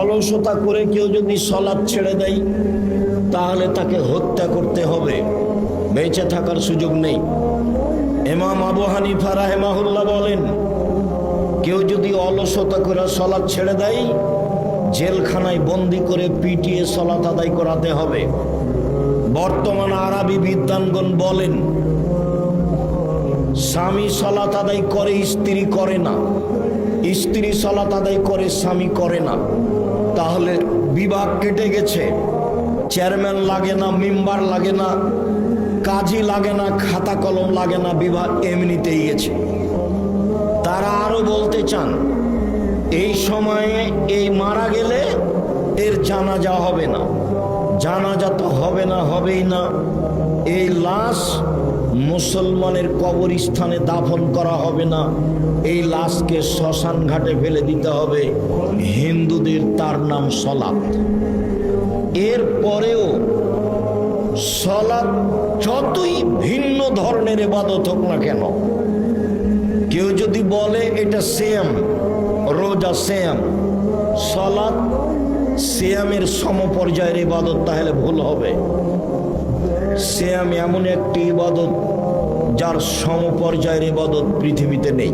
অলসতা করে কেউ যদি সালাত ছেড়ে দেয় তাহলে তাকে হত্যা করতে হবে, বেঁচে থাকার সুযোগ নেই। ইমাম আবু হানিফা রাহিমাহুল্লাহ বলেন, কেউ যদি অলসতা করে সালাত ছেড়ে দেয় জেলখানায় বন্দি করে পিটিয়ে সালাত আদায় করাতে হবে। বর্তমান আরবি বিদ্বানগণ বলেন, স্বামী সালাত আদায় করে স্ত্রী করে না, স্ত্রী সালাত আদায় করে স্বামী করে না, তাহলে বিভাগ কেটে গেছে। চেয়ারম্যান লাগে না, মেম্বার লাগে না, কাজী লাগে না, খাতা কলম লাগে না, বিভাগ এমনিতেই গেছে। তারা আরো বলতে চান, এই সময়ে এই মারা গেলে এর জানাজা হবে না, জানাজা তো হবে না, হবেই না। এই লাশ মুসলমানের কবরস্থানে দাফন করা হবে না, এই লাশকে শ্মশান ঘাটে ফেলে দিতে হবে। হিন্দুদের তার নাম সলাত। এর পরেও সলাত যতই ভিন্ন ধরনের ইবাদত হোক না কেন, কেউ যদি বলে এটা সিয়াম, রোজা সিয়াম, সলাত সিয়ামের সমপর্যায়ের ইবাদত, তাহলে ভুল হবে। সিয়াম এমন একটি ইবাদত যার সমপর্যায়ের ইবাদত পৃথিবীতে নেই।